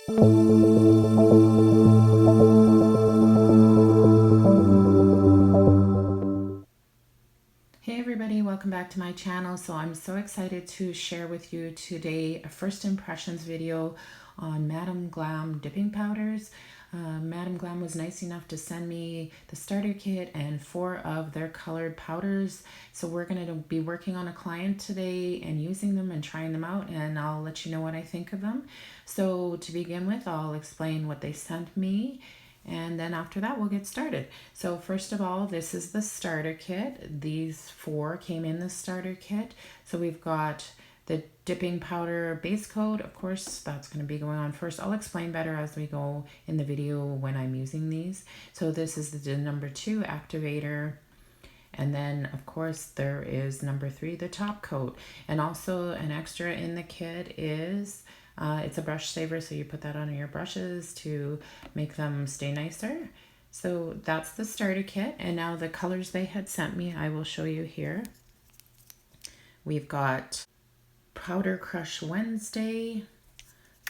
Hey everybody, welcome back to my channel. So I'm so excited to share with you today a first impressions video on Madam Glam dipping powders. Madam Glam was nice enough to send me the starter kit and 4 of their colored powders. So we're going to be working on a client today and using them and trying them out, and I'll let you know what I think of them. So to begin with, I'll explain what they sent me, and then after that we'll get started. So first of all, this is the starter kit. These 4 came in the starter kit. So we've got the dipping powder base coat. Of course, that's going to be going on first. I'll explain better as we go in the video when I'm using these. So this is the number 2 activator. And then, of course, there is number 3, the top coat. And also an extra in the kit is, it's a brush saver, so you put that on your brushes to make them stay nicer. So that's the starter kit. And now the colors they had sent me, I will show you here. We've got Powder Crush Wednesday.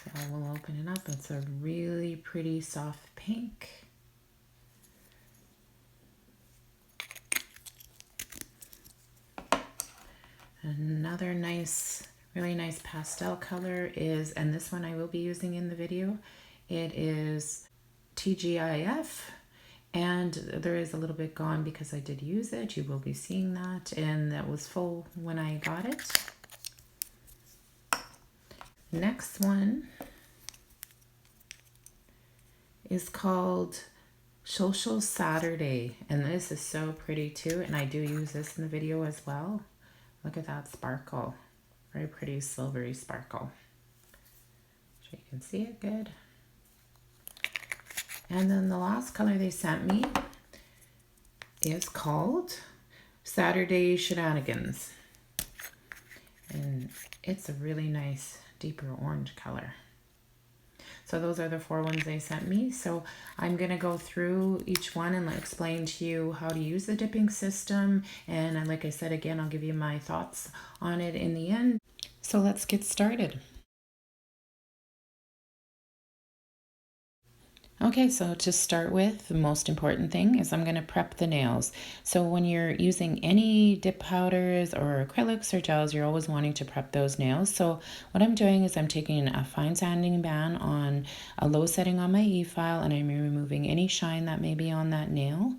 So I will open it up. It's a really pretty soft pink. Another nice, really nice pastel color is, and this one I will be using in the video, it is TGIF, and there is a little bit gone because I did use it. You will be seeing that, and that was full when I got it. Next one is called Social Saturday, and this is so pretty too, and I do use this in the video as well. Look at that sparkle. Very pretty silvery sparkle. So you can see it good. And then the last color they sent me is called Saturday Shenanigans. And it's a really nice deeper orange color. So those are the 4 ones they sent me. So I'm going to go through each one and explain to you how to use the dipping system. And like I said, again, I'll give you my thoughts on it in the end. So let's get started. Okay, so to start with, the most important thing is I'm going to prep the nails. So when you're using any dip powders or acrylics or gels, you're always wanting to prep those nails. So what I'm doing is I'm taking a fine sanding band on a low setting on my e-file, and I'm removing any shine that may be on that nail.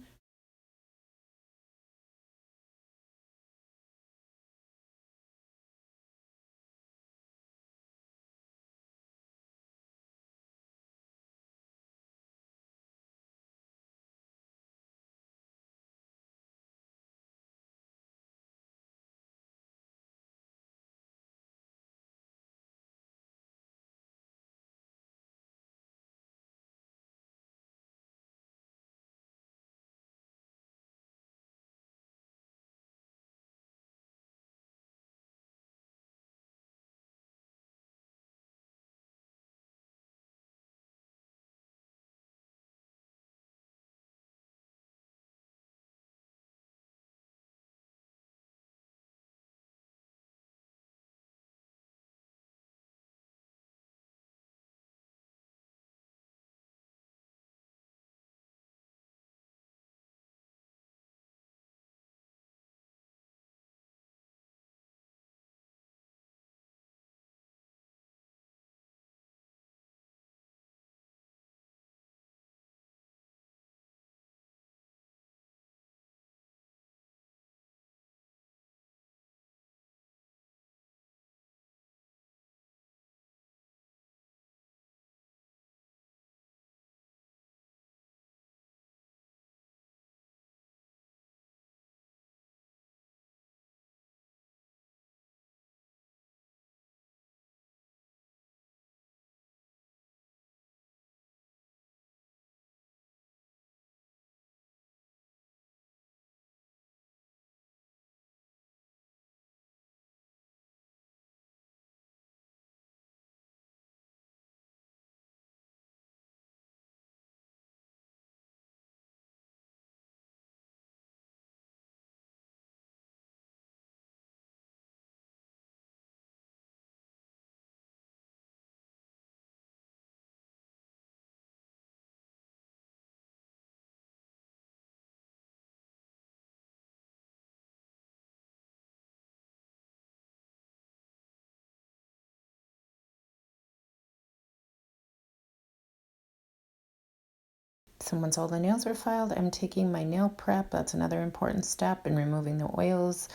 So once all the nails are filed, I'm taking my nail prep. That's another important step in removing the oils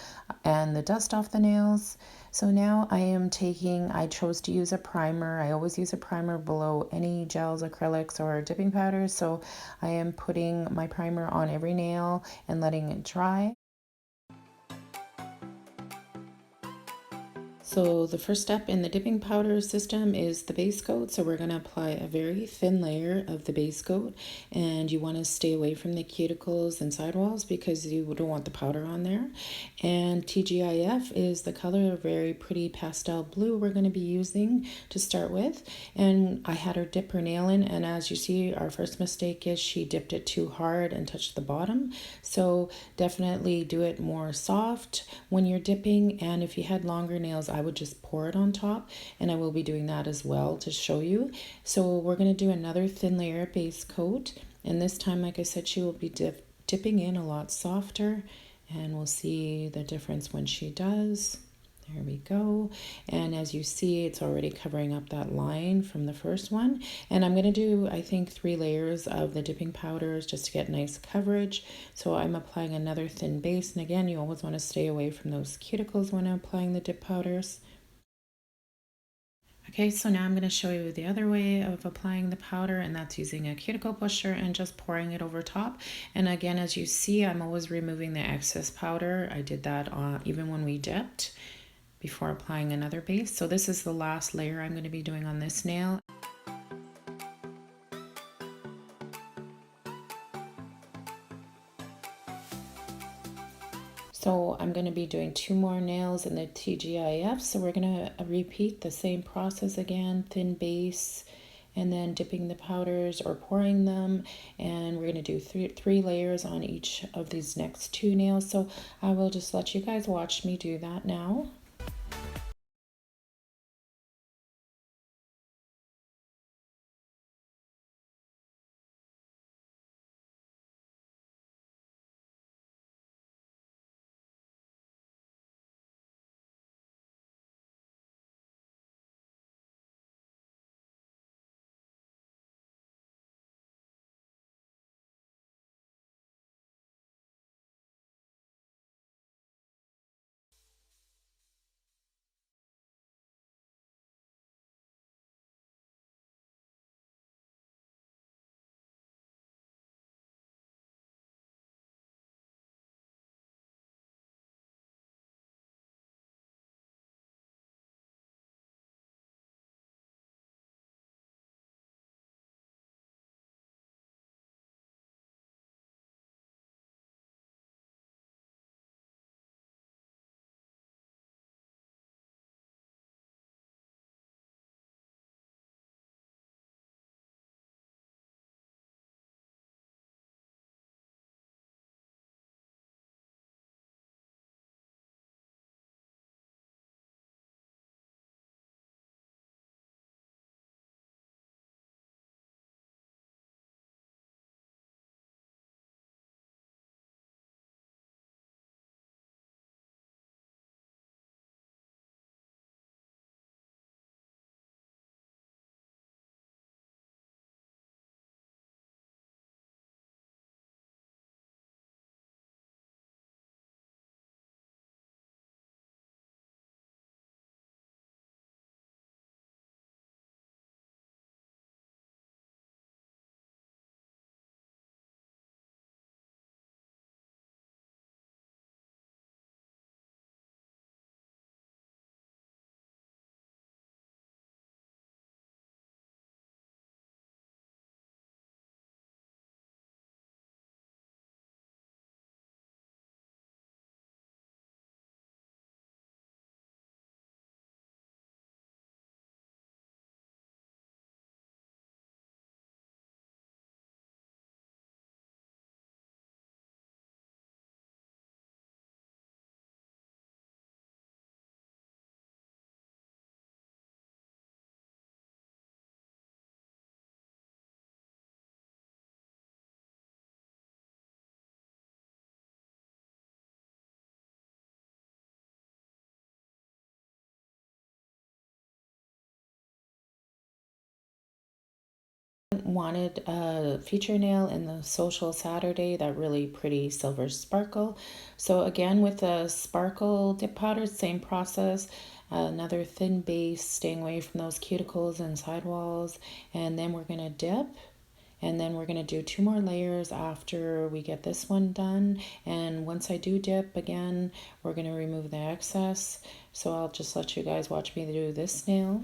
and the dust off the nails. So now I chose to use a primer. I always use a primer below any gels, acrylics, or dipping powders. So I am putting my primer on every nail and letting it dry. So the first step in the dipping powder system is the base coat. So we're going to apply a very thin layer of the base coat, and you want to stay away from the cuticles and sidewalls because you don't want the powder on there. And TGIF is the color, a very pretty pastel blue we're going to be using to start with. And I had her dip her nail in, and as you see, our first mistake is she dipped it too hard and touched the bottom. So definitely do it more soft when you're dipping, and if you had longer nails, I would just pour it on top, and I will be doing that as well to show you. So we're going to do another thin layer base coat, and this time, like I said, she will be dipping in a lot softer, and we'll see the difference when she does. There we go. And as you see, it's already covering up that line from the first one. And I'm going to do, I think, 3 layers of the dipping powders just to get nice coverage. So I'm applying another thin base. And again, you always want to stay away from those cuticles when applying the dip powders. Okay, so now I'm going to show you the other way of applying the powder, and that's using a cuticle pusher and just pouring it over top. And again, as you see, I'm always removing the excess powder. I did that even when we dipped before applying another base. So this is the last layer I'm going to be doing on this nail. So I'm going to be doing 2 more nails in the TGIF. So we're going to repeat the same process again, thin base, and then dipping the powders or pouring them. And we're going to do three layers on each of these next 2 nails. So I will just let you guys watch me do that now. wanted a feature nail in the Social Saturday, that really pretty silver sparkle. So again, with the sparkle dip powder, same process. Another thin base, staying away from those cuticles and sidewalls. And then we're going to dip. And then we're going to do 2 more layers after we get this one done. And once I do dip again, we're going to remove the excess. So I'll just let you guys watch me do this nail.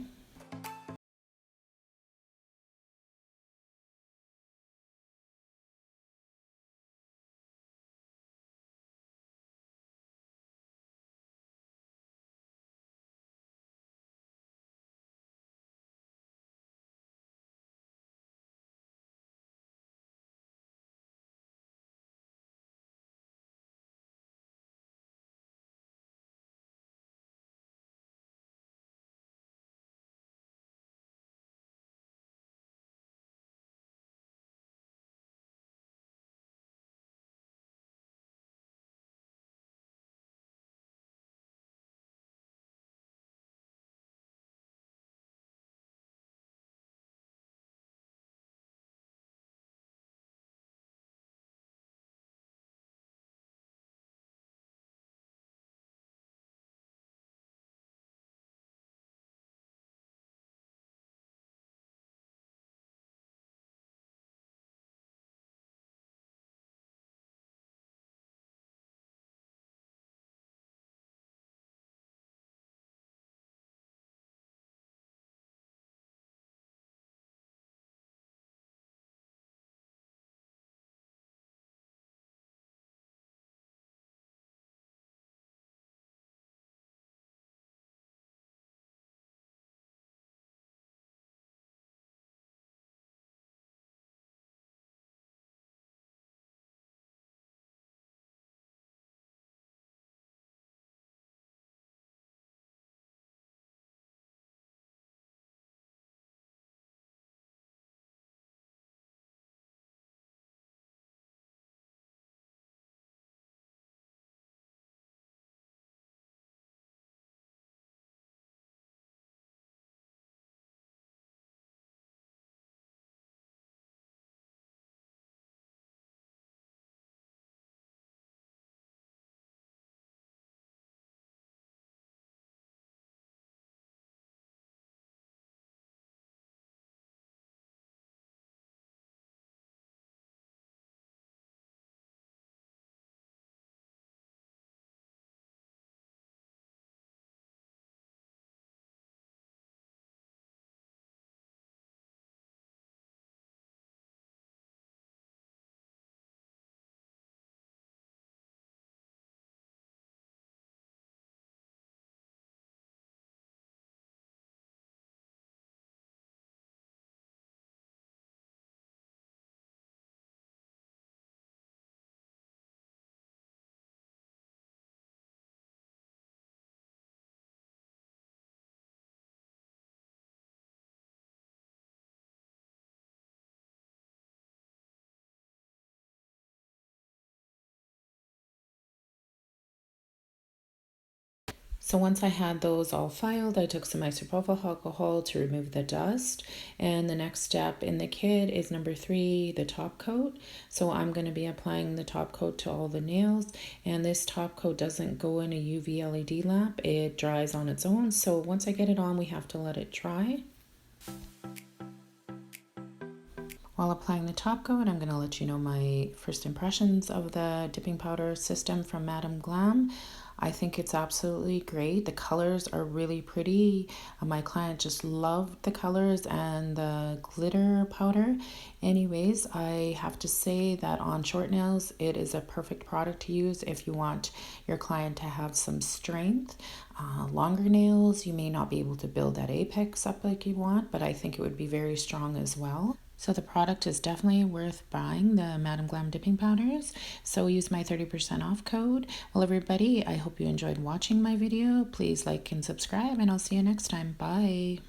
So once I had those all filed, I took some isopropyl alcohol to remove the dust. And the next step in the kit is number 3, the top coat. So I'm going to be applying the top coat to all the nails. And this top coat doesn't go in a UV LED lamp. It dries on its own. So once I get it on, we have to let it dry. While applying the top coat, I'm going to let you know my first impressions of the dipping powder system from Madam Glam. I think it's absolutely great. The colors are really pretty. My client just loved the colors and the glitter powder. Anyways, I have to say that on short nails, it is a perfect product to use if you want your client to have some strength. Longer nails, you may not be able to build that apex up like you want, but I think it would be very strong as well. So the product is definitely worth buying, the Madam Glam dipping powders. So use my 30% off code. Well, everybody, I hope you enjoyed watching my video. Please like and subscribe, and I'll see you next time. Bye.